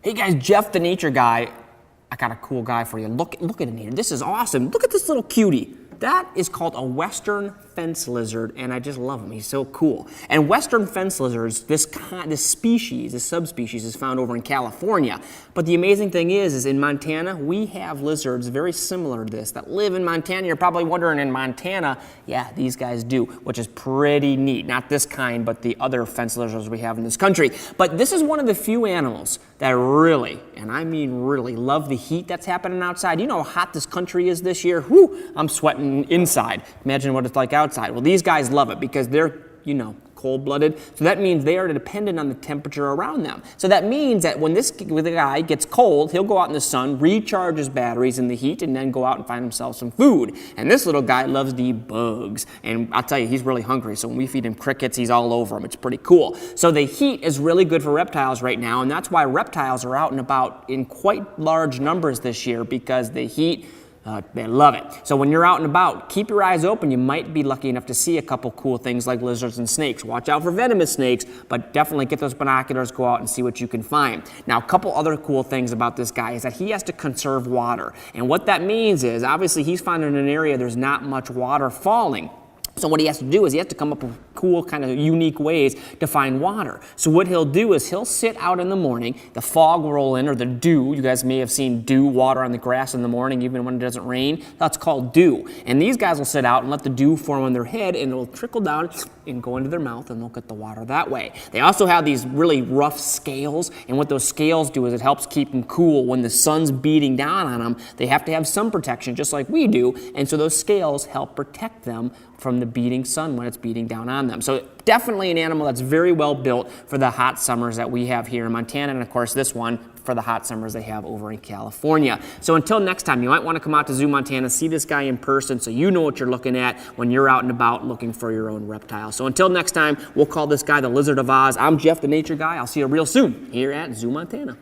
Hey guys, Jeff the Nature Guy. I got a cool guy for you. Look at him here. This is awesome. Look at this little cutie. That is called a western fence lizard, and I just love him. He's so cool. And western fence lizards, this species, this subspecies, is found over in California. But the amazing thing is in Montana, we have lizards very similar to this that live in Montana. You're probably wondering, in Montana, yeah, these guys do, which is pretty neat. Not this kind, but the other fence lizards we have in this country. But this is one of the few animals that really, and I mean really, love the heat that's happening outside. You know how hot this country is this year? Whew, I'm sweating inside. Imagine what it's like outside. Well, these guys love it because they're, cold-blooded. So that means they are dependent on the temperature around them. So that means that when the guy gets cold, he'll go out in the sun, recharge his batteries in the heat, and then go out and find himself some food. And this little guy loves to eat bugs. And I'll tell you, he's really hungry. So when we feed him crickets, he's all over them. It's pretty cool. So the heat is really good for reptiles right now. And that's why reptiles are out and about in quite large numbers this year, because the heat, they love it. So when you're out and about, keep your eyes open. You might be lucky enough to see a couple cool things like lizards and snakes. Watch out for venomous snakes, but definitely get those binoculars, go out and see what you can find. Now, a couple other cool things about this guy is that he has to conserve water. And what that means is, obviously, he's found in an area there's not much water falling. So what he has to do is he has to come up with cool, kind of unique ways to find water. So what he'll do is he'll sit out in the morning, the fog will roll in, or the dew. You guys may have seen dew, water on the grass in the morning, even when it doesn't rain. That's called dew. And these guys will sit out and let the dew form on their head, and it'll trickle down and go into their mouth, and they'll get the water that way. They also have these really rough scales, and what those scales do is it helps keep them cool. When the sun's beating down on them, they have to have sun protection just like we do, and so those scales help protect them from the beating sun when it's beating down on them. So definitely an animal that's very well built for the hot summers that we have here in Montana, and of course this one for the hot summers they have over in California. So until next time, you might want to come out to Zoo Montana, see this guy in person so you know what you're looking at when you're out and about looking for your own reptile. So until next time, we'll call this guy the Lizard of Oz. I'm Jeff the Nature Guy. I'll see you real soon here at Zoo Montana.